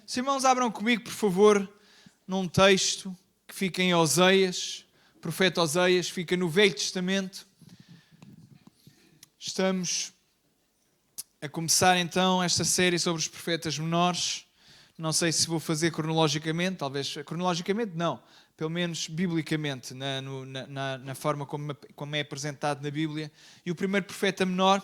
Os irmãos abram comigo, por favor, num texto que fica em Oseias, profeta Oseias, fica no Velho Testamento. Estamos a começar então esta série sobre os profetas menores. Não sei se vou fazer cronologicamente, talvez cronologicamente não, pelo menos biblicamente, na forma como é apresentado na Bíblia. E o primeiro profeta menor,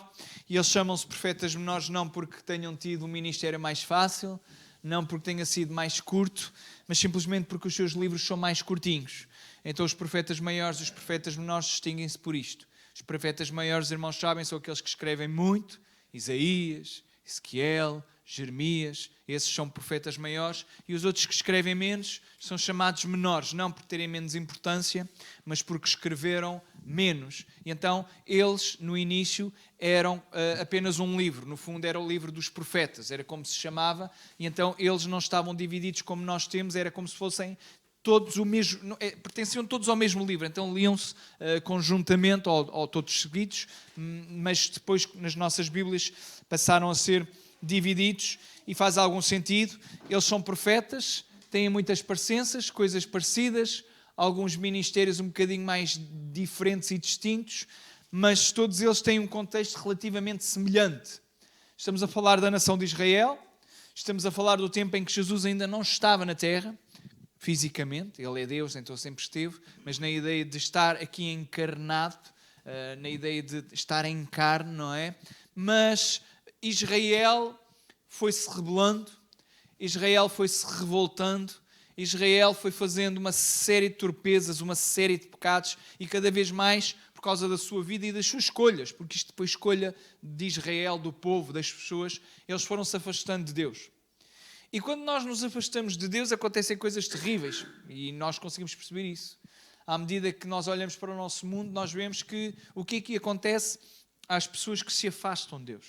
e eles chamam-se profetas menores não porque tenham tido um ministério mais fácil, não porque tenha sido mais curto, mas simplesmente porque os seus livros são mais curtinhos. Então os profetas maiores e os profetas menores distinguem-se por isto. Os profetas maiores, irmãos sabem, são aqueles que escrevem muito, Isaías, Ezequiel, Jeremias, esses são profetas maiores, e os outros que escrevem menos são chamados menores, não por terem menos importância, mas porque escreveram menos. E então eles, no início, eram apenas um livro, no fundo era o livro dos profetas, era como se chamava, e então eles não estavam divididos como nós temos, era como se fossem todos o mesmo, pertenciam todos ao mesmo livro, então liam-se conjuntamente ou todos seguidos, mas depois nas nossas Bíblias passaram a ser divididos e faz algum sentido. Eles são profetas, têm muitas parecenças, coisas parecidas, alguns ministérios um bocadinho mais diferentes e distintos, mas todos eles têm um contexto relativamente semelhante. Estamos a falar da nação de Israel, estamos a falar do tempo em que Jesus ainda não estava na terra, fisicamente, ele é Deus, então sempre esteve, mas na ideia de estar aqui encarnado, na ideia de estar em carne, não é? Mas Israel foi-se rebelando, Israel foi-se revoltando, Israel foi fazendo uma série de torpezas, uma série de pecados, e cada vez mais por causa da sua vida e das suas escolhas, porque isto foi escolha de Israel, do povo, das pessoas, eles foram-se afastando de Deus. E quando nós nos afastamos de Deus, acontecem coisas terríveis. E nós conseguimos perceber isso. À medida que nós olhamos para o nosso mundo, nós vemos que o que é que acontece às pessoas que se afastam de Deus.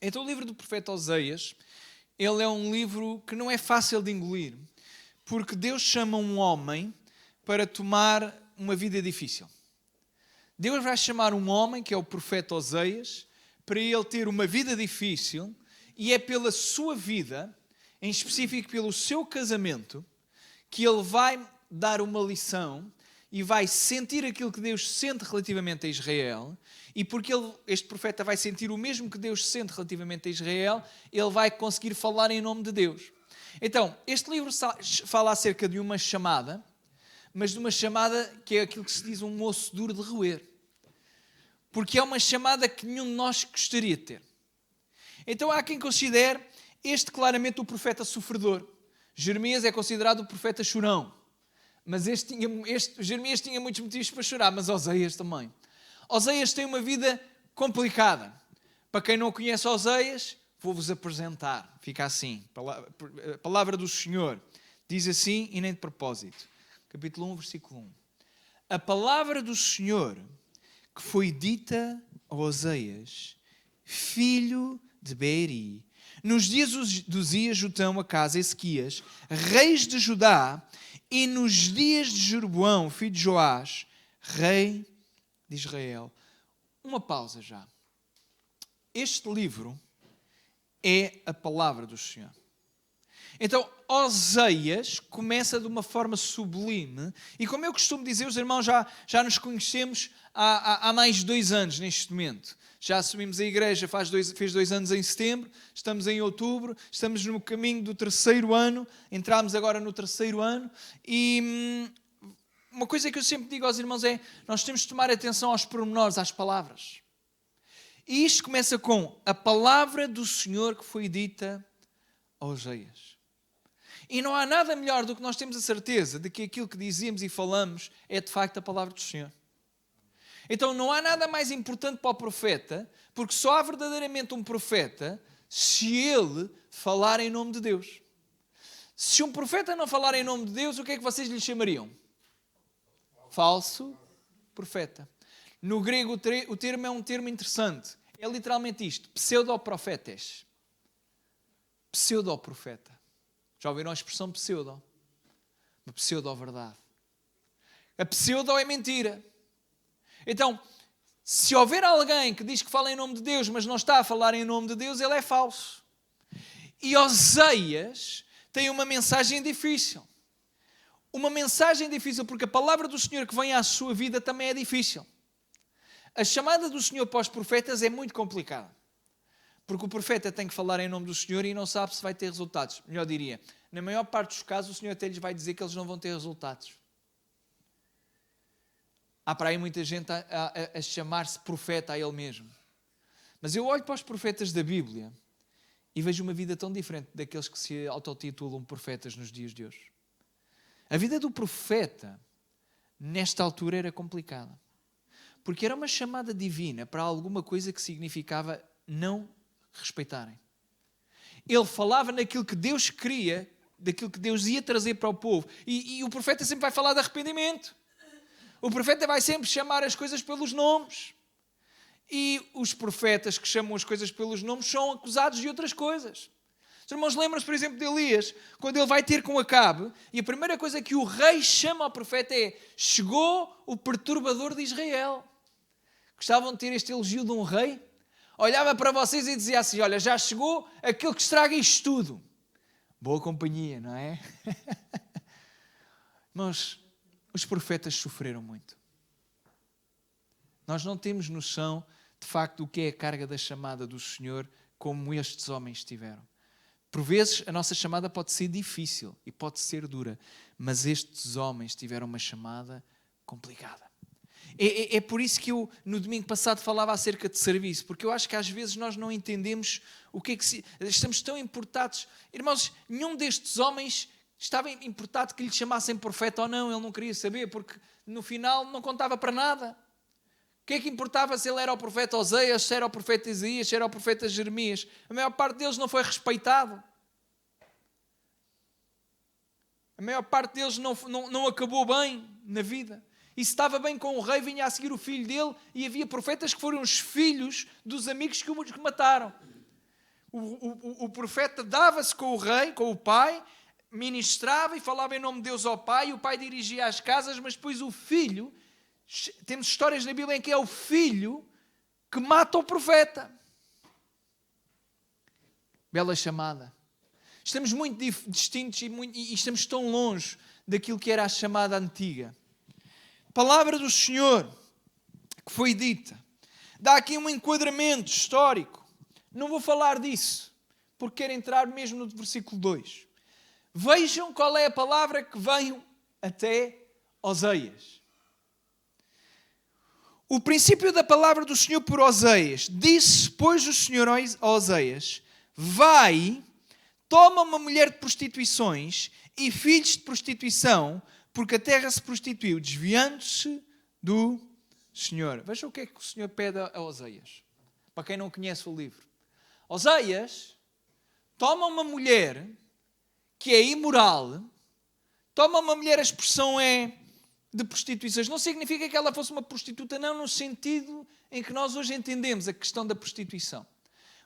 Então o livro do profeta Oseias, ele é um livro que não é fácil de engolir. Porque Deus chama um homem para tomar uma vida difícil. Deus vai chamar um homem, que é o profeta Oseias, para ele ter uma vida difícil. E é pela sua vida, em específico pelo seu casamento, que ele vai dar uma lição e vai sentir aquilo que Deus sente relativamente a Israel, e porque este profeta vai sentir o mesmo que Deus sente relativamente a Israel, ele vai conseguir falar em nome de Deus. Então, este livro fala acerca de uma chamada, mas de uma chamada que é aquilo que se diz um osso duro de roer. Porque é uma chamada que nenhum de nós gostaria de ter. Então há quem considere este claramente o profeta sofredor. Jeremias é considerado o profeta chorão. Mas Jeremias tinha muitos motivos para chorar, mas Oseias também. Oseias tem uma vida complicada. Para quem não conhece Oseias, vou-vos apresentar. Fica assim. A palavra do Senhor diz assim e nem de propósito. Capítulo 1, versículo 1. A palavra do Senhor que foi dita a Oseias, filho de Beeri, nos dias de Uzias, Jotão, Acás, Ezequias, reis de Judá, e nos dias de Jeroboão, filho de Joás, rei de Israel. Uma pausa já. Este livro é a palavra do Senhor. Então, Oseias começa de uma forma sublime, e como eu costumo dizer, os irmãos já nos conhecemos há mais de 2 anos neste momento. Já assumimos a igreja, fez 2 anos em setembro, estamos em outubro, estamos no caminho do 3º ano, entramos agora no 3º ano, e uma coisa que eu sempre digo aos irmãos é, nós temos de tomar atenção aos pormenores, às palavras. E isto começa com a palavra do Senhor que foi dita a Oseias. E não há nada melhor do que nós termos a certeza de que aquilo que dizemos e falamos é de facto a palavra do Senhor. Então não há nada mais importante para o profeta, porque só há verdadeiramente um profeta se ele falar em nome de Deus. Se um profeta não falar em nome de Deus, o que é que vocês lhe chamariam? Falso profeta. No grego o termo é um termo interessante. É literalmente isto, pseudoprofetes. Pseudoprofeta. Já ouviram a expressão pseudo? Uma pseudo-verdade. A pseudo é mentira. Então, se houver alguém que diz que fala em nome de Deus, mas não está a falar em nome de Deus, ele é falso. E Oseias tem uma mensagem difícil. Uma mensagem difícil porque a palavra do Senhor que vem à sua vida também é difícil. A chamada do Senhor para os profetas é muito complicada. Porque o profeta tem que falar em nome do Senhor e não sabe se vai ter resultados. Melhor diria, na maior parte dos casos o Senhor até lhes vai dizer que eles não vão ter resultados. Há para aí muita gente a chamar-se profeta a ele mesmo. Mas eu olho para os profetas da Bíblia e vejo uma vida tão diferente daqueles que se autotitulam profetas nos dias de hoje. A vida do profeta, nesta altura, era complicada. Porque era uma chamada divina para alguma coisa que significava não respeitarem. Ele falava naquilo que Deus queria, daquilo que Deus ia trazer para o povo. E o profeta sempre vai falar de arrependimento. O profeta vai sempre chamar as coisas pelos nomes. E os profetas que chamam as coisas pelos nomes são acusados de outras coisas. Os irmãos lembram-se, por exemplo, de Elias, quando ele vai ter com Acabe, e a primeira coisa que o rei chama ao profeta é: chegou o perturbador de Israel. Gostavam de ter este elogio de um rei? Olhava para vocês e dizia assim: olha, já chegou aquele que estraga isto tudo. Boa companhia, não é? Irmãos, os profetas sofreram muito. Nós não temos noção, de facto, do que é a carga da chamada do Senhor, como estes homens tiveram. Por vezes, a nossa chamada pode ser difícil e pode ser dura, mas estes homens tiveram uma chamada complicada. É por isso que eu, no domingo passado, falava acerca de serviço, porque eu acho que às vezes nós não entendemos o que é que estamos tão importados. Irmãos, nenhum destes homens estava importado que lhe chamassem profeta ou não, ele não queria saber, porque no final não contava para nada. O que é que importava se ele era o profeta Oseias, se era o profeta Isaías, se era o profeta Jeremias? A maior parte deles não foi respeitado. A maior parte deles não acabou bem na vida. E se estava bem com o rei, vinha a seguir o filho dele, e havia profetas que foram os filhos dos amigos que mataram. O profeta dava-se com o rei, com o pai, ministrava e falava em nome de Deus ao pai, e o pai dirigia as casas, mas depois o filho, temos histórias na Bíblia em que é o filho que mata o profeta. Bela chamada. Estamos muito distintos e estamos tão longe daquilo que era a chamada antiga. Palavra do Senhor que foi dita. Dá aqui um enquadramento histórico. Não vou falar disso, porque quero entrar mesmo no versículo 2. Vejam qual é a palavra que veio até Oseias. O princípio da palavra do Senhor por Oseias. Disse, pois, o Senhor a Oseias: vai, toma uma mulher de prostituições e filhos de prostituição, porque a terra se prostituiu, desviando-se do Senhor. Vejam o que é que o Senhor pede a Oseias. Para quem não conhece o livro. Oseias toma uma mulher que é imoral, toma uma mulher, a expressão é de prostituições. Não significa que ela fosse uma prostituta, não no sentido em que nós hoje entendemos a questão da prostituição.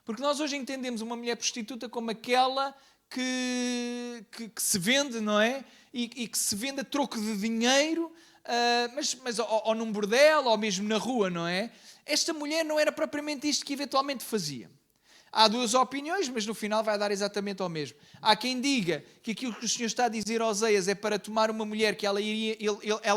Porque nós hoje entendemos uma mulher prostituta como aquela que se vende, não é? E que se vende a troco de dinheiro, mas ou num bordel, ou mesmo na rua, não é? Esta mulher não era propriamente isto que eventualmente fazia. Há duas opiniões, mas no final vai dar exatamente ao mesmo. Há quem diga que aquilo que o Senhor está a dizer a Oseias é para tomar uma mulher que ela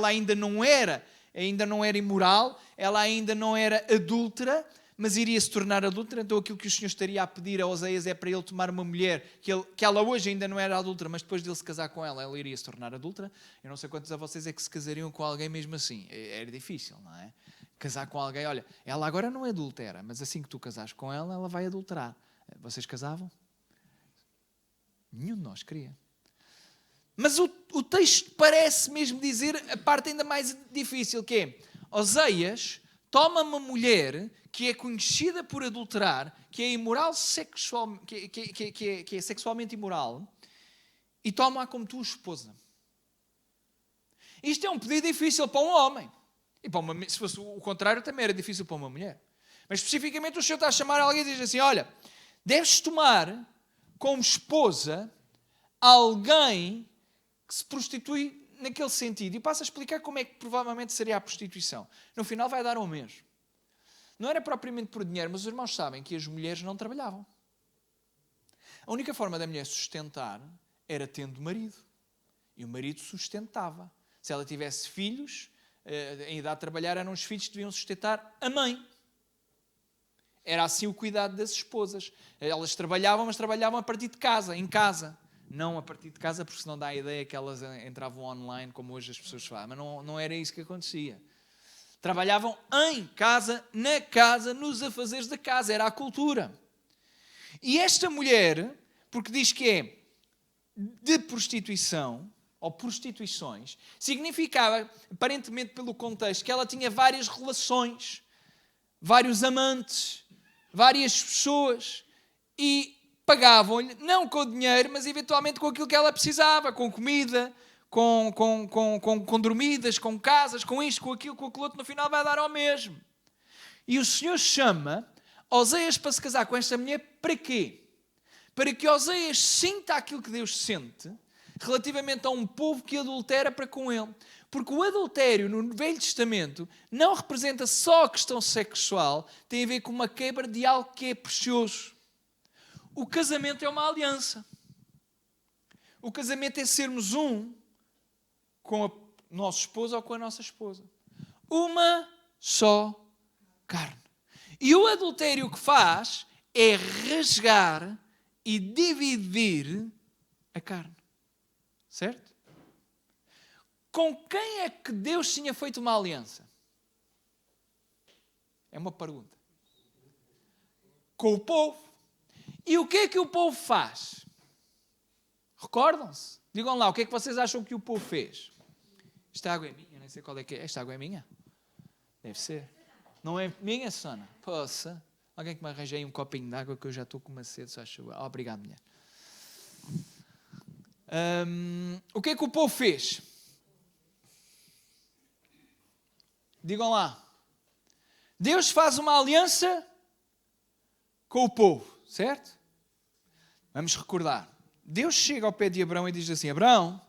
ainda não era imoral, ela ainda não era adúltera, mas iria se tornar adúltera. Então aquilo que o Senhor estaria a pedir a Oseias é para ele tomar uma mulher que ela hoje ainda não era adúltera, mas depois dele se casar com ela, ela iria se tornar adúltera. Eu não sei quantos de vocês é que se casariam com alguém mesmo assim. Era difícil, não é? Casar com alguém, olha, ela agora não é adultera, mas assim que tu casares com ela, ela vai adulterar. Vocês casavam? Nenhum de nós queria. Mas o texto parece mesmo dizer a parte ainda mais difícil, que é: Oseias toma uma mulher que é conhecida por adulterar, que é imoral que é sexualmente imoral, e toma-a como tua esposa. Isto é um pedido difícil para um homem. E para se fosse o contrário, também era difícil para uma mulher. Mas especificamente o Senhor está a chamar alguém e diz assim: olha, deves tomar como esposa alguém que se prostitui naquele sentido. E passa a explicar como é que provavelmente seria a prostituição. No final vai dar ao mesmo. Não era propriamente por dinheiro, mas os irmãos sabem que as mulheres não trabalhavam. A única forma da mulher sustentar era tendo marido. E o marido sustentava. Se ela tivesse filhos, em idade de trabalhar, eram os filhos que deviam sustentar a mãe. Era assim o cuidado das esposas. Elas trabalhavam, mas trabalhavam a partir de casa, em casa. Não a partir de casa, porque senão dá a ideia que elas entravam online, como hoje as pessoas fazem. Mas não era isso que acontecia. Trabalhavam em casa, na casa, nos afazeres da casa. Era a cultura. E esta mulher, porque diz que é de prostituição, ou prostituições, significava, aparentemente pelo contexto, que ela tinha várias relações, vários amantes, várias pessoas, e pagavam-lhe, não com dinheiro, mas eventualmente com aquilo que ela precisava, com comida, com dormidas, com casas, com isto, com aquilo outro, no final vai dar ao mesmo. E o Senhor chama Oséias para se casar com esta mulher, para quê? Para que Oséias sinta aquilo que Deus sente relativamente a um povo que adultera para com ele. Porque o adultério no Velho Testamento não representa só a questão sexual, tem a ver com uma quebra de algo que é precioso. O casamento é uma aliança. O casamento é sermos um com a nossa esposa ou com a nossa esposa. Uma só carne. E o adultério que faz é rasgar e dividir a carne. Certo? Com quem é que Deus tinha feito uma aliança? É uma pergunta. Com o povo. E o que é que o povo faz? Recordam-se? Digam lá, o que é que vocês acham que o povo fez? Esta água é minha, nem sei qual é que é. Esta água é minha? Deve ser. Não é minha, Susana? Poxa. Alguém que me arranje aí um copinho de água que eu já estou com uma sede, só acho. Obrigado, mulher. O que é que o povo fez? Digam lá. Deus faz uma aliança com o povo, certo? Vamos recordar. Deus chega ao pé de Abraão e diz assim: Abraão,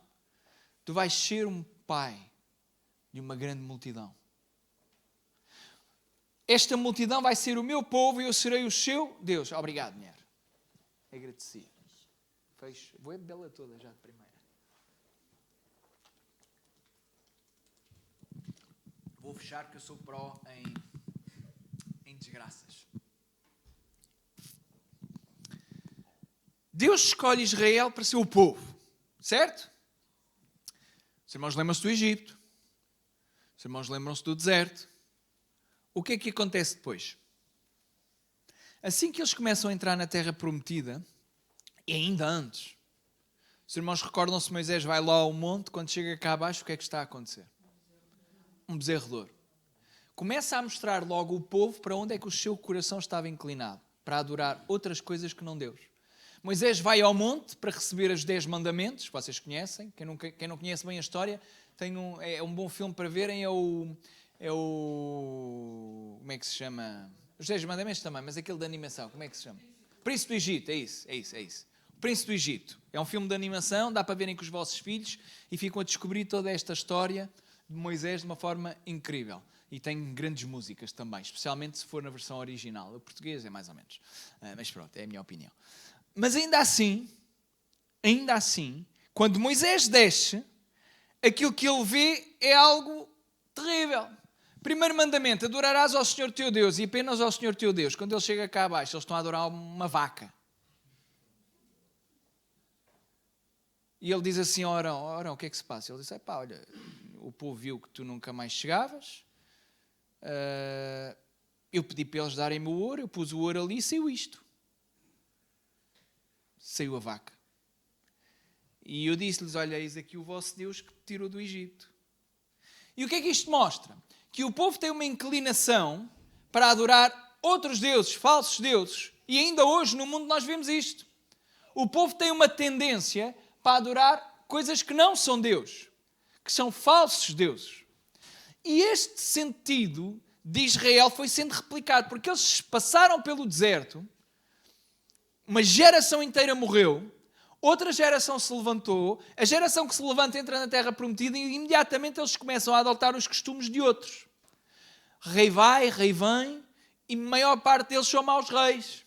tu vais ser um pai de uma grande multidão. Esta multidão vai ser o meu povo e eu serei o seu Deus. Obrigado, mulher. Agradecido. Fecho. Vou bebê-la toda já de primeira. Vou fechar que eu sou pró em desgraças. Deus escolhe Israel para ser o povo. Certo? Os irmãos lembram-se do Egito. Os irmãos lembram-se do deserto. O que é que acontece depois? Assim que eles começam a entrar na terra prometida, e ainda antes, os irmãos recordam-se, Moisés vai lá ao monte, quando chega cá abaixo, o que é que está a acontecer? Um bezerro de ouro. Começa a mostrar logo o povo para onde é que o seu coração estava inclinado, para adorar outras coisas que não Deus. Moisés vai ao monte para receber os 10 mandamentos, vocês conhecem, quem não conhece bem a história, é um bom filme para verem, como é que se chama? Os 10 mandamentos também, mas aquele de animação, como é que se chama? Príncipe do Egito, é isso. O Príncipe do Egito. É um filme de animação, dá para verem com os vossos filhos e ficam a descobrir toda esta história de Moisés de uma forma incrível. E tem grandes músicas também, especialmente se for na versão original. O português é mais ou menos. Mas pronto, é a minha opinião. Mas ainda assim, quando Moisés desce, aquilo que ele vê é algo terrível. Primeiro mandamento, adorarás ao Senhor teu Deus e apenas ao Senhor teu Deus. Quando ele chega cá abaixo, eles estão a adorar uma vaca. E ele diz assim ao Arão, o que é que se passa? Ele diz, olha, o povo viu que tu nunca mais chegavas, eu pedi para eles darem-me o ouro, eu pus o ouro ali e saiu isto. Saiu a vaca. E eu disse-lhes, olha, eis aqui o vosso Deus que te tirou do Egito. E o que é que isto mostra? Que o povo tem uma inclinação para adorar outros deuses, falsos deuses. E ainda hoje no mundo nós vemos isto. O povo tem uma tendência para adorar coisas que não são Deus, que são falsos deuses. E este sentido de Israel foi sendo replicado, porque eles passaram pelo deserto, uma geração inteira morreu, outra geração se levantou, a geração que se levanta entra na terra prometida e imediatamente eles começam a adotar os costumes de outros. Rei vai, rei vem, e a maior parte deles são maus reis.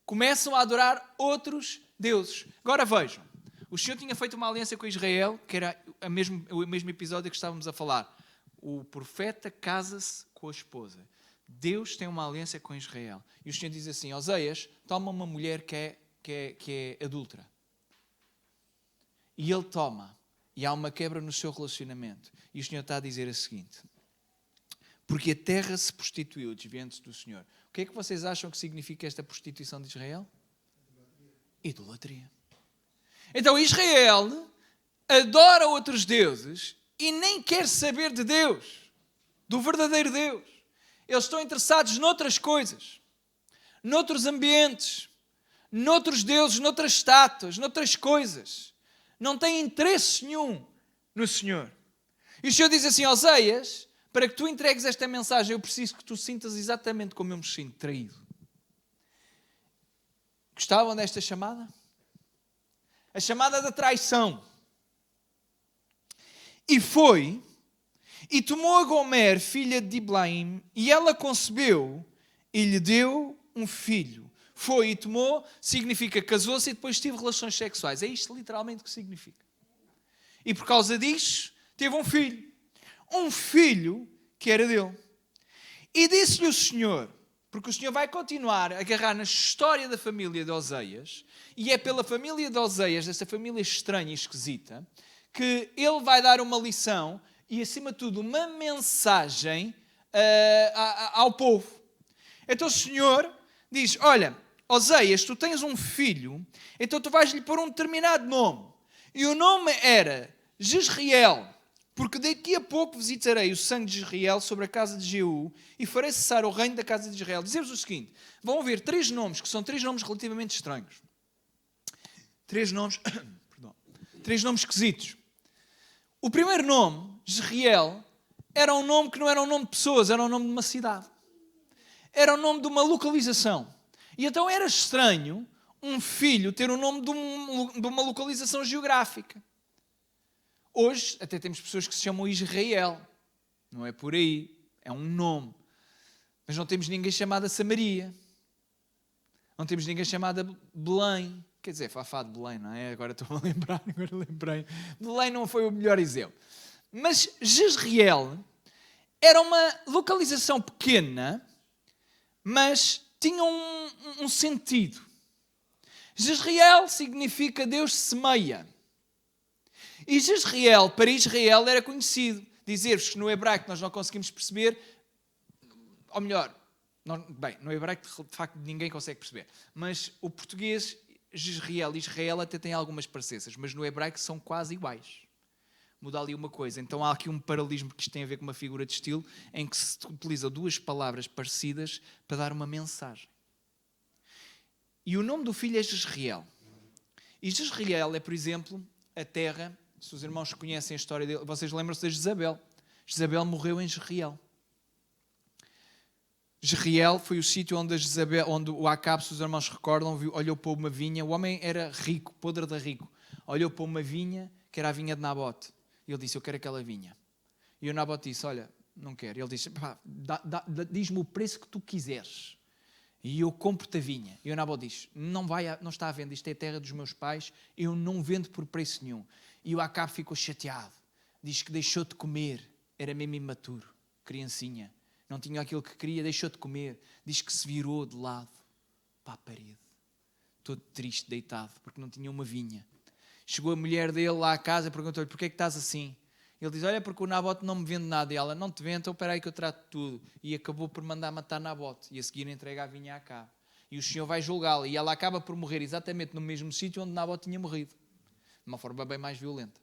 Começam a adorar outros deuses. Agora vejam, O Senhor tinha feito uma aliança com Israel, que era o mesmo episódio que estávamos a falar. O profeta casa-se com a esposa. Deus tem uma aliança com Israel. E o Senhor diz assim, Oseias, toma uma mulher que é adúltera. E ele toma. E há uma quebra no seu relacionamento. E o Senhor está a dizer o seguinte. Porque a terra se prostituiu, desviando-se do Senhor. O que é que vocês acham que significa esta prostituição de Israel? Idolatria. Então Israel adora outros deuses e nem quer saber de Deus, do verdadeiro Deus. Eles estão interessados noutras coisas, noutros ambientes, noutros deuses, noutras estátuas, noutras coisas. Não têm interesse nenhum no Senhor. E o Senhor diz assim, Oseias, para que tu entregues esta mensagem, eu preciso que tu sintas exatamente como eu me sinto, traído. Gostavam desta chamada? A chamada da traição. E foi, e tomou a Gomer, filha de Diblaim, e ela concebeu, e lhe deu um filho. Foi e tomou, significa casou-se e depois teve relações sexuais. É isto literalmente que significa. E por causa disso, teve um filho. Um filho que era dele. E disse-lhe o Senhor, porque o Senhor vai continuar a agarrar na história da família de Oseias, e é pela família de Oseias, desta família estranha e esquisita, que ele vai dar uma lição e, acima de tudo, uma mensagem ao povo. Então o Senhor diz, olha, Oseias, tu tens um filho, então tu vais-lhe pôr um determinado nome. E o nome era Jezreel, porque daqui a pouco visitarei o sangue de Israel sobre a casa de Jeú e farei cessar o reino da casa de Israel. Dizer-vos o seguinte, vão haver 3 nomes, que são 3 nomes relativamente estranhos. 3 nomes, perdão, 3 nomes esquisitos. O primeiro nome, Jezreel, era um nome que não era um nome de pessoas, era um nome de uma cidade. Era o nome de uma localização. E então era estranho um filho ter o nome de uma localização geográfica. Hoje até temos pessoas que se chamam Israel. Não é por aí. É um nome. Mas não temos ninguém chamado Samaria. Não temos ninguém chamado Belém. Quer dizer, Fafá de Belém, não é? Agora estou a lembrar, agora lembrei. Belém não foi o melhor exemplo. Mas Jezreel era uma localização pequena, mas tinha um sentido. Jezreel significa Deus semeia. E Jezreel, para Israel, era conhecido. Dizer-vos que no hebraico nós não conseguimos perceber, ou melhor, no hebraico de facto ninguém consegue perceber, mas o português, Jezreel e Israel até têm algumas parecenças, mas no hebraico são quase iguais. Muda ali uma coisa. Então há aqui um paralelismo que isto tem a ver com uma figura de estilo em que se utiliza 2 palavras parecidas para dar uma mensagem. E o nome do filho é Jezreel. E Jezreel é, por exemplo, a terra, se os irmãos conhecem a história dele, vocês lembram-se de Jezabel. Jezabel morreu em Jezreel. Jezreel foi o sítio onde o Acabe, se os irmãos recordam, olhou para uma vinha. O homem era rico, podre de rico. Olhou para uma vinha, que era a vinha de Nabote. E ele disse, eu quero aquela vinha. E o Nabote disse, olha, não quero. Ele disse, diz-me o preço que tu quiseres. E eu compro-te a vinha. E o Nabote diz, não está à venda, isto é a terra dos meus pais, eu não vendo por preço nenhum. E o Acabe ficou chateado. Diz que deixou de comer. Era mesmo imaturo, criancinha. Não tinha aquilo que queria, deixou de comer. Diz que se virou de lado para a parede. Todo triste, deitado, porque não tinha uma vinha. Chegou a mulher dele lá à casa e perguntou-lhe, porquê é que estás assim? Ele diz, olha, porque o Nabote não me vende nada. E ela, não te vende, então espera aí que eu trato de tudo. E acabou por mandar matar Nabote. E a seguir entrega a vinha a Acabe. E o Senhor vai julgá-la. E ela acaba por morrer exatamente no mesmo sítio onde Nabote tinha morrido. De uma forma bem mais violenta.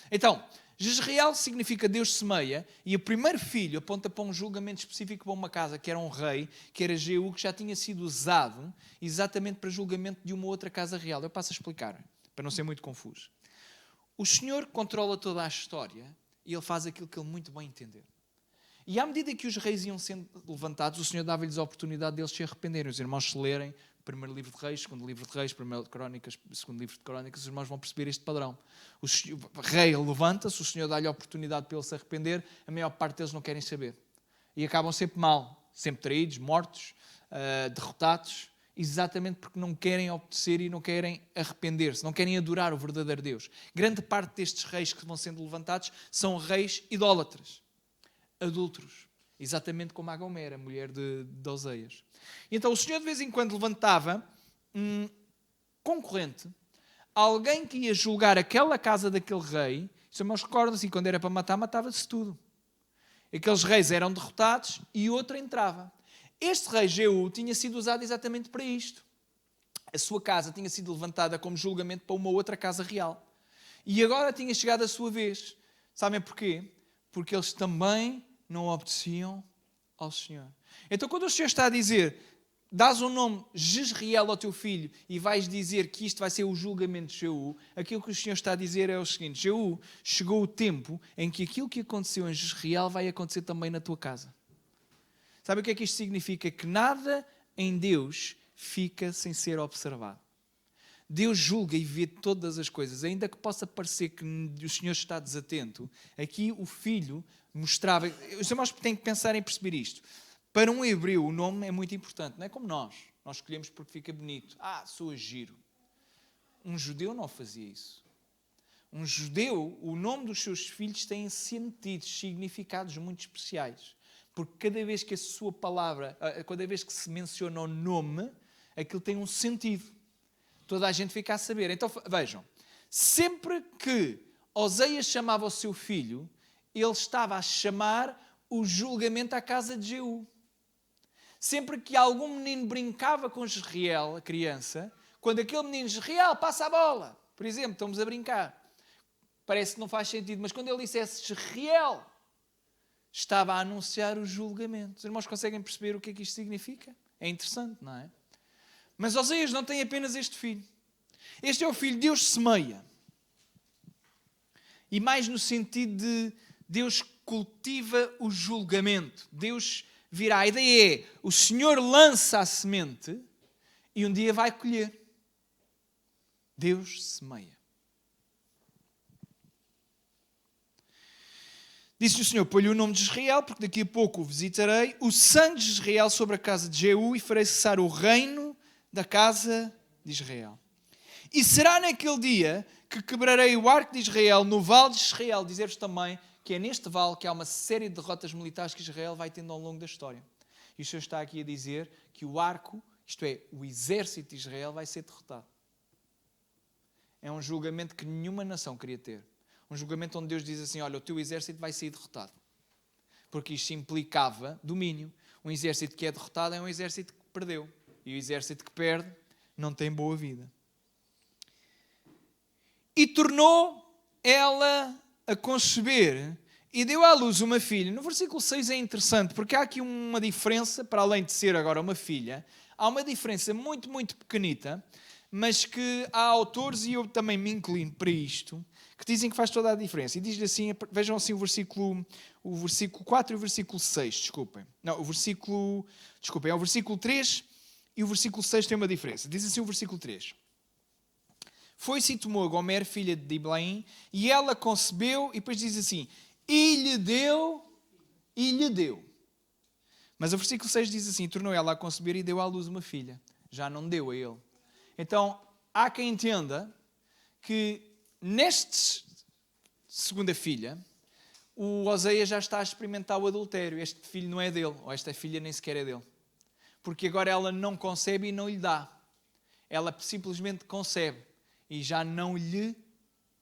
Então, Jezreel significa Deus semeia, e o primeiro filho aponta para um julgamento específico para uma casa, que era um rei, que era Jeú, que já tinha sido usado exatamente para julgamento de uma outra casa real. Eu passo a explicar, para não ser muito confuso. O Senhor controla toda a história e Ele faz aquilo que Ele muito bem entender. E à medida que os reis iam sendo levantados, o Senhor dava-lhes a oportunidade deles se arrependerem. Os irmãos se lerem o primeiro livro de Reis, segundo livro de Reis, primeiro de Crónicas, segundo livro de Crónicas, os irmãos vão perceber este padrão. O rei levanta-se, o Senhor dá-lhe a oportunidade para ele se arrepender, a maior parte deles não querem saber. E acabam sempre mal, sempre traídos, mortos, derrotados. exatamente porque não querem obedecer e não querem arrepender-se, não querem adorar o verdadeiro Deus. Grande parte destes reis que vão sendo levantados são reis idólatras, adúlteros, exatamente como a Gomer, a mulher de Oseias. Então o Senhor de vez em quando levantava um concorrente, alguém que ia julgar aquela casa daquele rei. Os irmãos recordam-se, quando era para matar, matava-se tudo. Aqueles reis eram derrotados e outro entrava. Este rei Jeú tinha sido usado exatamente para isto. A sua casa tinha sido levantada como julgamento para uma outra casa real. E agora tinha chegado a sua vez. Sabem porquê? Porque eles também não obedeciam ao Senhor. Então quando o Senhor está a dizer, dás o nome Jezreel ao teu filho e vais dizer que isto vai ser o julgamento de Jeú, aquilo que o Senhor está a dizer é o seguinte: Jeú, chegou o tempo em que aquilo que aconteceu em Jezreel vai acontecer também na tua casa. Sabe o que é que isto significa? Que nada em Deus fica sem ser observado. Deus julga e vê todas as coisas, ainda que possa parecer que o Senhor está desatento. Aqui o filho mostrava... Os irmãos têm que pensar em perceber isto. Para um hebreu o nome é muito importante, não é como nós. Nós escolhemos porque fica bonito. Sou giro. Um judeu não fazia isso. Um judeu, o nome dos seus filhos tem sentidos, significados muito especiais. Porque cada vez que a sua palavra, cada vez que se menciona o nome, aquilo tem um sentido. Toda a gente fica a saber. Então vejam, sempre que Oseias chamava o seu filho, ele estava a chamar o julgamento à casa de Jeú. Sempre que algum menino brincava com Jezreel, a criança, quando aquele menino, Jezreel, passa a bola, por exemplo, estamos a brincar, parece que não faz sentido, mas quando ele dissesse Jezreel, estava a anunciar o julgamento. Os irmãos conseguem perceber o que é que isto significa? É interessante, não é? Mas Oseias não tem apenas este filho. Este é o filho, Deus semeia. E mais no sentido de Deus cultiva o julgamento. Deus virá. A ideia é, o Senhor lança a semente e um dia vai colher. Deus semeia. Disse o Senhor, põe-lhe o nome de Israel, porque daqui a pouco o visitarei, o sangue de Israel sobre a casa de Jeú, e farei cessar o reino da casa de Israel. E será naquele dia que quebrarei o arco de Israel no vale de Israel. Dizer-vos também que é neste vale que há uma série de derrotas militares que Israel vai tendo ao longo da história. E o Senhor está aqui a dizer que o arco, isto é, o exército de Israel, vai ser derrotado. É um julgamento que nenhuma nação queria ter. Um julgamento onde Deus diz assim, olha, o teu exército vai ser derrotado. Porque isto implicava domínio. Um exército que é derrotado é um exército que perdeu. E o exército que perde não tem boa vida. E tornou ela a conceber e deu à luz uma filha. No versículo 6 é interessante, porque há aqui uma diferença, para além de ser agora uma filha, há uma diferença muito, muito pequenita, mas que há autores, e eu também me inclino para isto, que dizem que faz toda a diferença. E diz assim, vejam assim o versículo 4 e o versículo 6, desculpem. Não, é o versículo 3 e o versículo 6 tem uma diferença. Diz assim o versículo 3. Foi-se e tomou a Gomer, filha de Diblaim, e ela concebeu, e depois diz assim, e lhe deu. Mas o versículo 6 diz assim, tornou ela a conceber e deu à luz uma filha. Já não deu a ele. Então, há quem entenda que neste segunda filha, o Oseias já está a experimentar o adultério. Este filho não é dele, ou esta filha nem sequer é dele. Porque agora ela não concebe e não lhe dá. Ela simplesmente concebe e já não lhe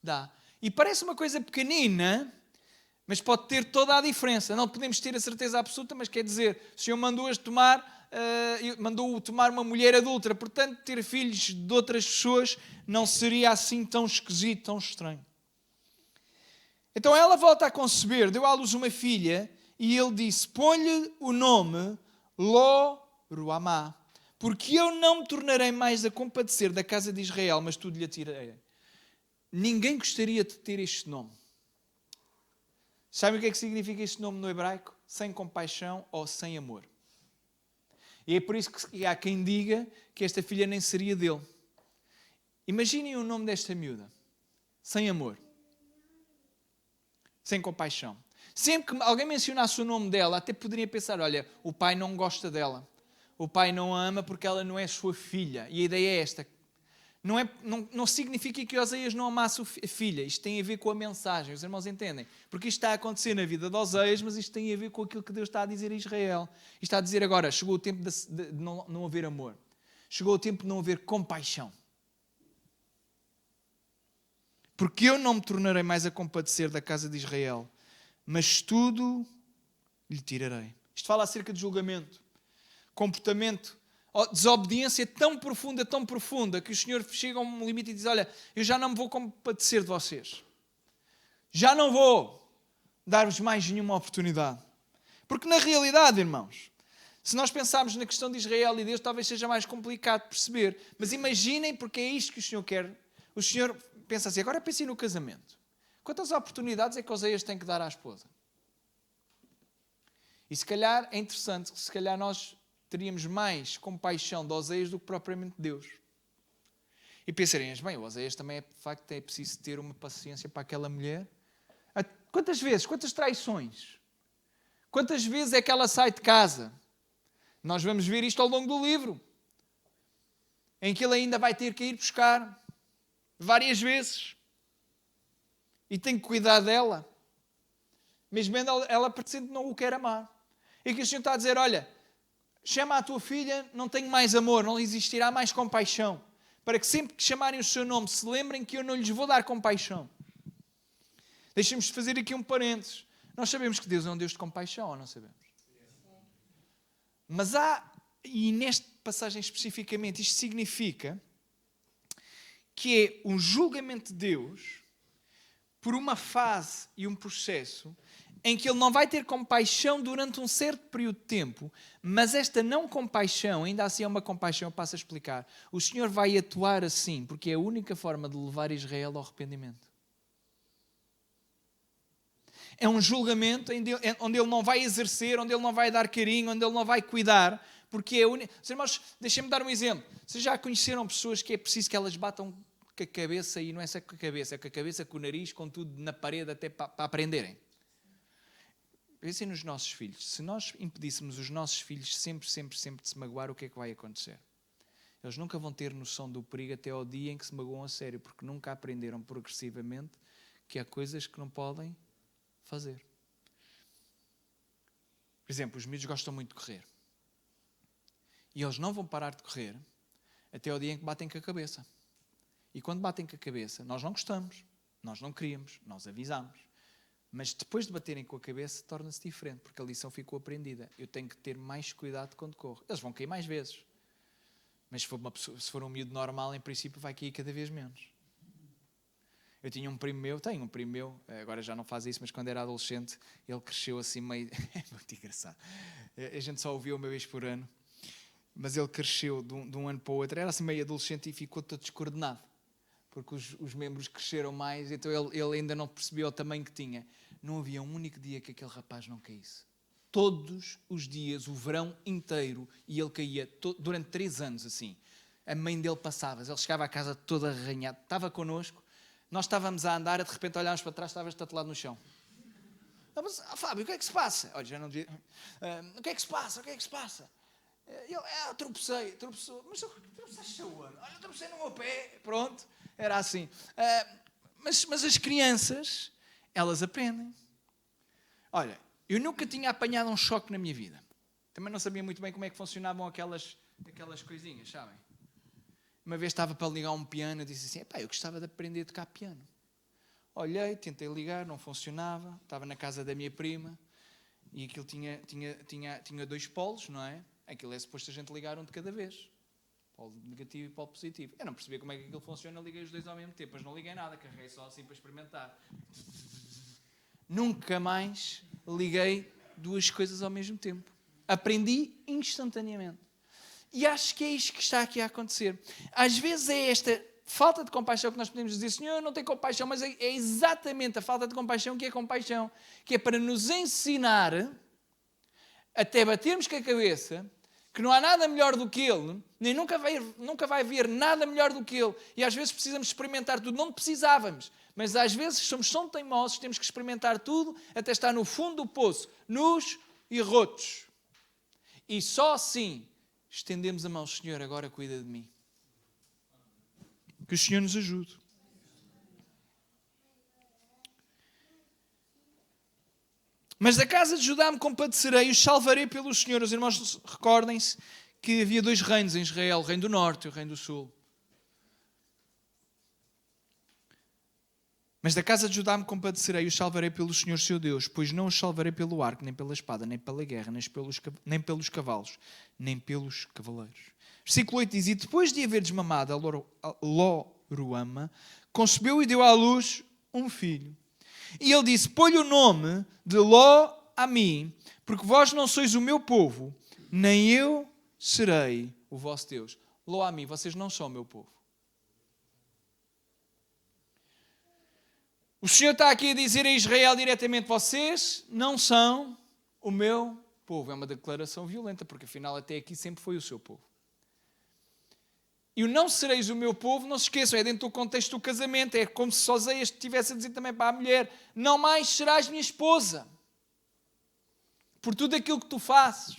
dá. E parece uma coisa pequenina, mas pode ter toda a diferença. Não podemos ter a certeza absoluta, mas quer dizer, o Senhor mandou-o tomar uma mulher adúltera, portanto, ter filhos de outras pessoas não seria assim tão esquisito, tão estranho. Então ela volta a conceber, deu à luz uma filha, e ele disse, põe-lhe o nome Lo-Ruamá, porque eu não me tornarei mais a compadecer da casa de Israel, mas tudo lhe atirei. Ninguém gostaria de ter este nome. Sabem o que é que significa este nome no hebraico? Sem compaixão ou sem amor. E é por isso que há quem diga que esta filha nem seria dele. Imaginem o nome desta miúda. Sem amor. Sem compaixão. Sempre que alguém mencionasse o nome dela, até poderia pensar, olha, o pai não gosta dela. O pai não a ama porque ela não é sua filha. E a ideia é esta. Não significa que Oseias não amasse a filha. Isto tem a ver com a mensagem. Os irmãos entendem? Porque isto está a acontecer na vida de Oseias, mas isto tem a ver com aquilo que Deus está a dizer a Israel. E está a dizer agora, chegou o tempo de não haver amor. Chegou o tempo de não haver compaixão. Porque eu não me tornarei mais a compadecer da casa de Israel, mas tudo lhe tirarei. Isto fala acerca de julgamento, comportamento, desobediência tão profunda, que o Senhor chega a um limite e diz, olha, eu já não me vou compadecer de vocês. Já não vou dar-vos mais nenhuma oportunidade. Porque na realidade, irmãos, se nós pensarmos na questão de Israel e Deus, talvez seja mais complicado de perceber. Mas imaginem, porque é isto que o Senhor quer. O Senhor pensa assim, agora pensem no casamento. Quantas oportunidades é que Oseias tem que dar à esposa? E se calhar é interessante, se calhar nós teríamos mais compaixão de Oseias do que propriamente Deus. E pensariam, bem, o Oseias também de facto é preciso ter uma paciência para aquela mulher. Quantas vezes, quantas traições? Quantas vezes é que ela sai de casa? Nós vamos ver isto ao longo do livro, em que ele ainda vai ter que ir buscar várias vezes. E tem que cuidar dela. Mesmo ela pretende não o quer amar. E que o Senhor está a dizer, olha, chama a tua filha, não tenho mais amor, não existirá mais compaixão. Para que sempre que chamarem o seu nome, se lembrem que eu não lhes vou dar compaixão. Deixem-me fazer aqui um parênteses. Nós sabemos que Deus é um Deus de compaixão, ou não sabemos? Mas e nesta passagem especificamente, isto significa que é um julgamento de Deus por uma fase e um processo em que Ele não vai ter compaixão durante um certo período de tempo, mas esta não compaixão, ainda assim é uma compaixão, eu passo a explicar. O Senhor vai atuar assim, porque é a única forma de levar Israel ao arrependimento. É um julgamento onde Ele não vai exercer, onde Ele não vai dar carinho, onde Ele não vai cuidar, porque é a única... Irmãos, deixem-me dar um exemplo. Vocês já conheceram pessoas que é preciso que elas batam com a cabeça, e não é só com a cabeça, é com a cabeça, com o nariz, com tudo na parede, até para aprenderem? Pensem nos nossos filhos. Se nós impedíssemos os nossos filhos sempre de se magoar, o que é que vai acontecer? Eles nunca vão ter noção do perigo até ao dia em que se magoam a sério, porque nunca aprenderam progressivamente que há coisas que não podem fazer. Por exemplo, os miúdos gostam muito de correr. E eles não vão parar de correr até ao dia em que batem com a cabeça. E quando batem com a cabeça, nós não gostamos, nós não queríamos, nós avisamos. Mas depois de baterem com a cabeça, torna-se diferente, porque a lição ficou aprendida. Eu tenho que ter mais cuidado quando corro. Eles vão cair mais vezes. Mas se for um miúdo normal, em princípio vai cair cada vez menos. Eu tenho um primo meu, agora já não faz isso, mas quando era adolescente, ele cresceu assim meio... É muito engraçado. A gente só ouvia uma vez por ano. Mas ele cresceu de um ano para o outro. Era assim meio adolescente e ficou todo descoordenado. Porque os membros cresceram mais, então ele ainda não percebeu o tamanho que tinha. Não havia um único dia que aquele rapaz não caísse. Todos os dias, o verão inteiro, e ele caía durante 3 anos assim. A mãe dele passava, ele chegava à casa todo arranhado, estava connosco, nós estávamos a andar, de repente olhámos para trás, estava estatelado no chão. Mas, Fábio, o que é que se passa? Olha, já não dizia. O que é que se passa? Eu tropecei. Mas tropeçaste aonde? Olha, eu tropecei no meu pé. Pronto, era assim. Mas as crianças, elas aprendem. Olha, eu nunca tinha apanhado um choque na minha vida. Também não sabia muito bem como é que funcionavam aquelas coisinhas, sabem? Uma vez estava para ligar um piano e disse assim, eu gostava de aprender a tocar piano. Olhei, tentei ligar, não funcionava. Estava na casa da minha prima e aquilo tinha 2 polos, não é? Aquilo é suposto a gente ligar um de cada vez. Polo negativo e polo positivo. Eu não percebia como é que aquilo funciona, liguei os 2 ao mesmo tempo, mas não liguei nada, carreguei só assim para experimentar. Nunca mais liguei 2 coisas ao mesmo tempo. Aprendi instantaneamente. E acho que é isto que está aqui a acontecer. Às vezes é esta falta de compaixão que nós podemos dizer, Senhor, eu não tenho compaixão, mas é exatamente a falta de compaixão que é compaixão, que é para nos ensinar, até batermos com a cabeça, que não há nada melhor do que Ele, nem nunca vai haver nada melhor do que Ele. E às vezes precisamos experimentar tudo. Não precisávamos, mas às vezes somos tão teimosos, temos que experimentar tudo até estar no fundo do poço, nus e rotos. E só assim estendemos a mão, Senhor, agora cuida de mim. Que o Senhor nos ajude. Mas da casa de Judá me compadecerei e os salvarei pelo Senhor. Os irmãos, recordem-se que havia 2 reinos em Israel, o reino do norte e o reino do sul. Mas da casa de Judá me compadecerei e os salvarei pelo Senhor seu Deus, pois não os salvarei pelo arco, nem pela espada, nem pela guerra, nem pelos cavalos, nem pelos cavaleiros. Versículo 8 diz, e depois de haver desmamado a Lo-ruama, concebeu e deu à luz um filho. E ele disse, põe-lhe o nome de Lo-ami, porque vós não sois o meu povo, nem eu serei o vosso Deus. Lo-ami, vocês não são o meu povo. O Senhor está aqui a dizer a Israel diretamente, vocês não são o meu povo. É uma declaração violenta, porque afinal até aqui sempre foi o seu povo. E o não sereis o meu povo, não se esqueçam, é dentro do contexto do casamento. É como se Oséias estivesse a dizer também para a mulher, não mais serás minha esposa. Por tudo aquilo que tu fazes,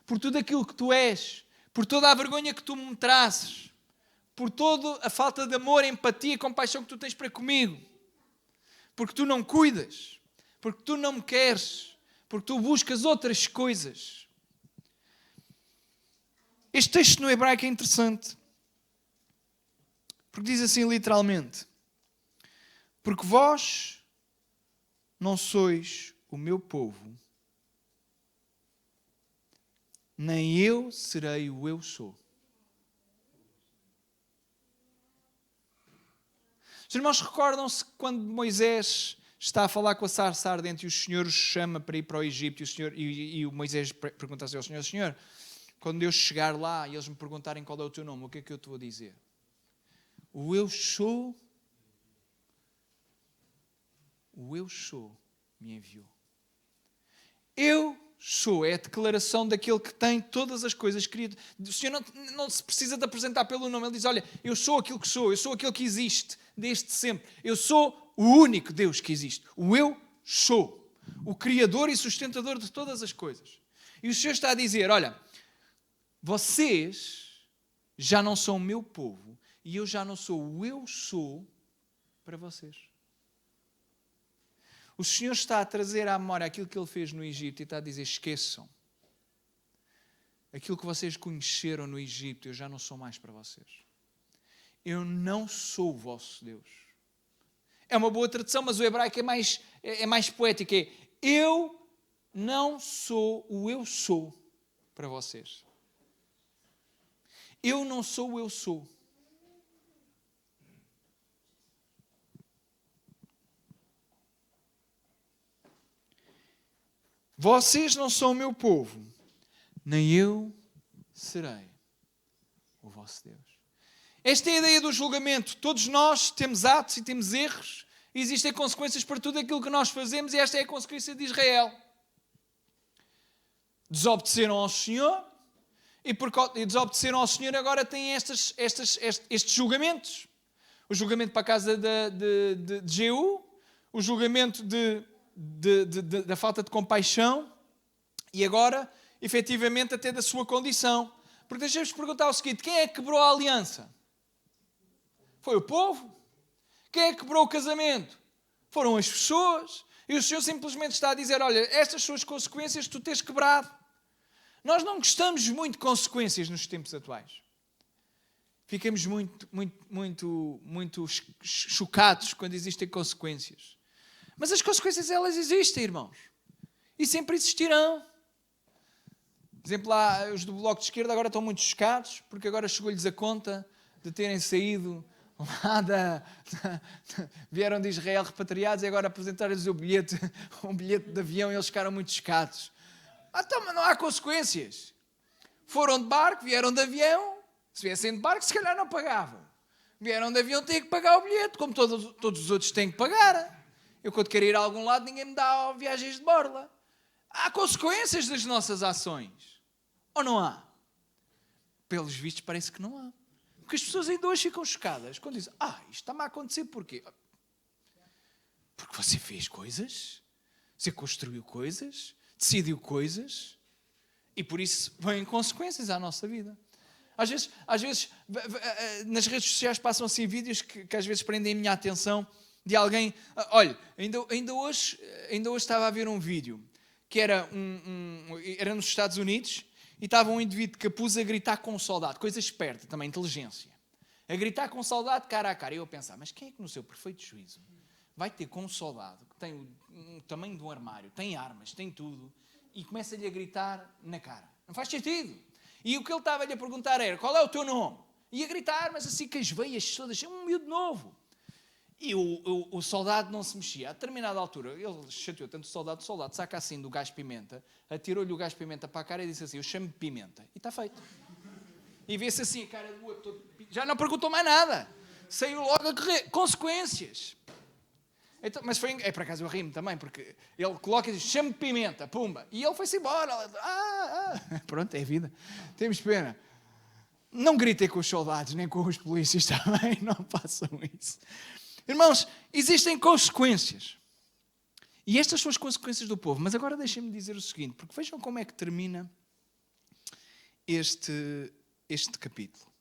por tudo aquilo que tu és, por toda a vergonha que tu me trazes, por toda a falta de amor, empatia e compaixão que tu tens para comigo. Porque tu não cuidas, porque tu não me queres, porque tu buscas outras coisas. Este texto no hebraico é interessante, porque diz assim literalmente, porque vós não sois o meu povo, nem eu serei o eu sou. Os irmãos recordam-se que quando Moisés está a falar com a sarça ardente e o Senhor os chama para ir para o Egito e o Moisés pergunta assim ao Senhor, Senhor, quando eu chegar lá e eles me perguntarem qual é o teu nome, o que é que eu te vou dizer? O eu sou me enviou. Eu sou, é a declaração daquele que tem todas as coisas criadas. O Senhor não se precisa de apresentar pelo nome. Ele diz, olha, eu sou aquilo que sou, eu sou aquele que existe desde sempre. Eu sou o único Deus que existe. O eu sou. O Criador e sustentador de todas as coisas. E o Senhor está a dizer, olha, vocês já não são o meu povo e eu já não sou o eu sou para vocês. O Senhor está a trazer à memória aquilo que Ele fez no Egito e está a dizer, esqueçam. Aquilo que vocês conheceram no Egito, eu já não sou mais para vocês. Eu não sou o vosso Deus. É uma boa tradução, mas o hebraico é mais poético. É, eu não sou o eu sou para vocês. Eu não sou o eu sou. Vocês não são o meu povo, nem eu serei o vosso Deus. Esta é a ideia do julgamento. Todos nós temos atos e temos erros, e existem consequências para tudo aquilo que nós fazemos, e esta é a consequência de Israel. Desobedeceram ao Senhor, e porque desobedeceram ao Senhor agora têm estes julgamentos. O julgamento para a casa de Jeú, o julgamento da falta de compaixão e agora, efetivamente, até da sua condição. Porque deixa-vos perguntar o seguinte, quem é que quebrou a aliança? Foi o povo? Quem é que quebrou o casamento? Foram as pessoas. E o Senhor simplesmente está a dizer, olha, estas são as consequências que tu tens quebrado. Nós não gostamos muito de consequências nos tempos atuais. Ficamos muito chocados quando existem consequências. Mas as consequências, elas existem, irmãos. E sempre existirão. Por exemplo, lá, os do Bloco de Esquerda agora estão muito chocados, porque agora chegou-lhes a conta de terem saído lá vieram de Israel repatriados e agora apresentaram-lhes um bilhete de avião e eles ficaram muito chocados. Então, mas não há consequências. Foram de barco, vieram de avião. Se viessem de barco, se calhar não pagavam. Vieram de avião, têm que pagar o bilhete, como todos os outros têm que pagar. Eu, quando quero ir a algum lado, ninguém me dá viagens de borla. Há consequências das nossas ações. Ou não há? Pelos vistos, parece que não há. Porque as pessoas ainda hoje ficam chocadas quando dizem, isto está-me a acontecer porquê? Porque você fez coisas, você construiu coisas, decidiu coisas, E por isso vêm consequências à nossa vida. Às vezes nas redes sociais passam assim vídeos que às vezes prendem a minha atenção de alguém. Olha, ainda hoje estava a ver um vídeo que era nos Estados Unidos e estava um indivíduo de capuz a gritar com um soldado, coisa esperta também, inteligência. A gritar com um soldado cara a cara. E eu a pensar, mas quem é que no seu perfeito juízo vai ter com um soldado que tem o tamanho de um armário, tem armas, tem tudo, e começa-lhe a gritar na cara? Não faz sentido. E o que ele estava-lhe a perguntar era, qual é o teu nome? E a gritar, mas assim com as veias todas, um miúdo novo. E o soldado não se mexia. A determinada altura, ele chateou tanto o soldado saca assim do gás pimenta, atirou-lhe o gás pimenta para a cara e disse assim, eu chamo-me Pimenta. E está feito. E vê-se assim a cara do outro todo. Já não perguntou mais nada. Saiu logo a correr. Consequências. Então, mas foi, por acaso eu rimo também, porque ele coloca e diz, chama-me Pimenta, pumba. E ele foi-se embora. Pronto, é vida. Temos pena. Não gritem com os soldados, nem com os polícias também. Não façam isso. Irmãos, existem consequências. E estas são as consequências do povo. Mas agora deixem-me dizer o seguinte, porque vejam como é que termina este capítulo.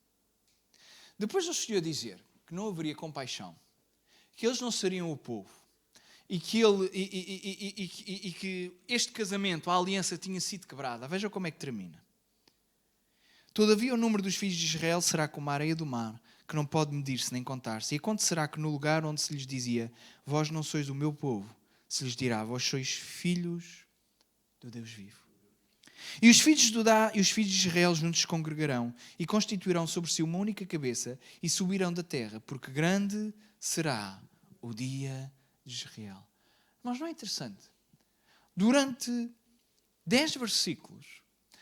Depois do Senhor dizer que não haveria compaixão, que eles não seriam o povo, e que este casamento, a aliança, tinha sido quebrada, vejam como é que termina. Todavia o número dos filhos de Israel será como a areia do mar, que não pode medir-se nem contar-se. E acontecerá que no lugar onde se lhes dizia, vós não sois do meu povo, se lhes dirá, vós sois filhos do Deus vivo. E os filhos de Judá e os filhos de Israel juntos se congregarão e constituirão sobre si uma única cabeça e subirão da terra, porque grande será o dia de Israel. Mas não é interessante? Durante 10 versículos,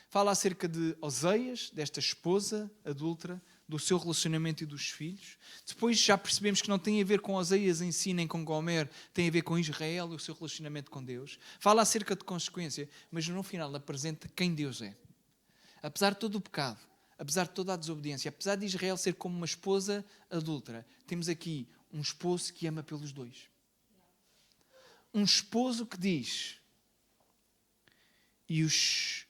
fala acerca de Oseias, desta esposa adúltera, do seu relacionamento e dos filhos. Depois já percebemos que não tem a ver com Oseias em si, nem com Gomer, tem a ver com Israel e o seu relacionamento com Deus. Fala acerca de consequência, mas no final apresenta quem Deus é. Apesar de todo o pecado, apesar de toda a desobediência, apesar de Israel ser como uma esposa adúltera, temos aqui um esposo que ama pelos dois. Um esposo que diz, e os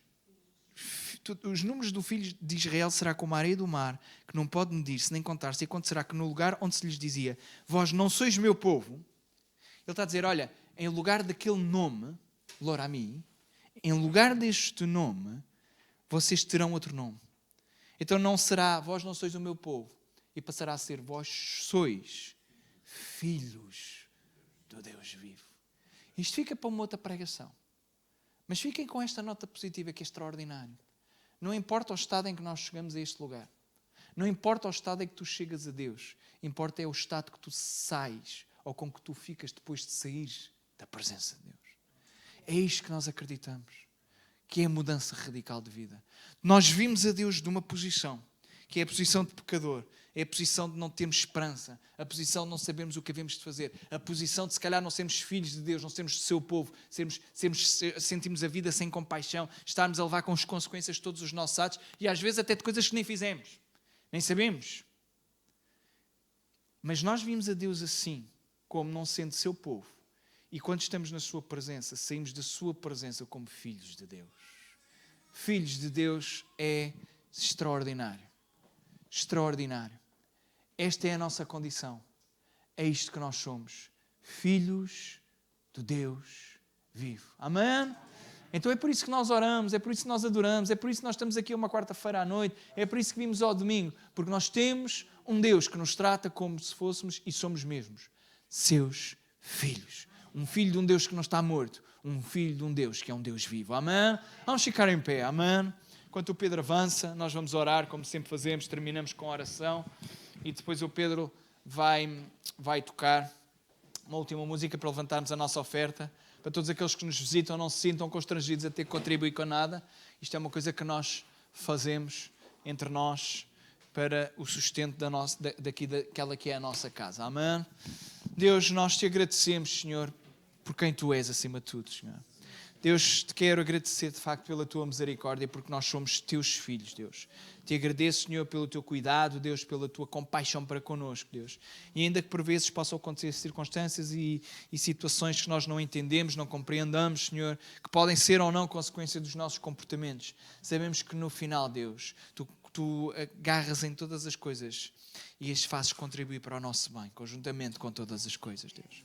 números do filho de Israel será como a areia do mar, que não pode medir-se nem contar-se. E acontecerá que no lugar onde se lhes dizia, vós não sois meu povo, ele está a dizer, olha, em lugar daquele nome, Lorami, em lugar deste nome, vocês terão outro nome. Então não será, vós não sois o meu povo, e passará a ser, vós sois filhos do Deus vivo. Isto fica para uma outra pregação. Mas fiquem com esta nota positiva que é extraordinário. Não importa o estado em que nós chegamos a este lugar. Não importa o estado em que tu chegas a Deus. Importa é o estado que tu sais ou com que tu ficas depois de sair da presença de Deus. É isto que nós acreditamos. Que é a mudança radical de vida. Nós vimos a Deus de uma posição, que é a posição de pecador. É a posição de não termos esperança. A posição de não sabermos o que havemos de fazer. A posição de se calhar não sermos filhos de Deus, não sermos do seu povo, sentimos a vida sem compaixão, estarmos a levar com as consequências de todos os nossos atos e às vezes até de coisas que nem fizemos. Nem sabemos. Mas nós vimos a Deus assim, como não sendo seu povo. E quando estamos na sua presença, saímos da sua presença como filhos de Deus. Filhos de Deus é extraordinário. Extraordinário. Esta é a nossa condição. É isto que nós somos. Filhos do Deus vivo. Amém? Então é por isso que nós oramos, é por isso que nós adoramos, é por isso que nós estamos aqui uma quarta-feira à noite, é por isso que vimos ao domingo, porque nós temos um Deus que nos trata como se fôssemos e somos mesmos seus filhos. Um filho de um Deus que não está morto, um filho de um Deus que é um Deus vivo. Amém? Vamos ficar em pé. Amém? Enquanto o Pedro avança, nós vamos orar, como sempre fazemos, terminamos com a oração e depois o Pedro vai tocar uma última música para levantarmos a nossa oferta. Para todos aqueles que nos visitam, não se sintam constrangidos a ter que contribuir com nada. Isto é uma coisa que nós fazemos entre nós para o sustento daquela que é a nossa casa. Amém? Deus, nós te agradecemos, Senhor, por quem Tu és acima de tudo, Senhor. Deus, te quero agradecer de facto pela tua misericórdia, porque nós somos teus filhos, Deus. Te agradeço, Senhor, pelo teu cuidado, Deus, pela tua compaixão para connosco, Deus. E ainda que por vezes possam acontecer circunstâncias e situações que nós não entendemos, não compreendamos, Senhor, que podem ser ou não consequência dos nossos comportamentos, sabemos que no final, Deus, tu agarras em todas as coisas e as fazes contribuir para o nosso bem, conjuntamente com todas as coisas, Deus.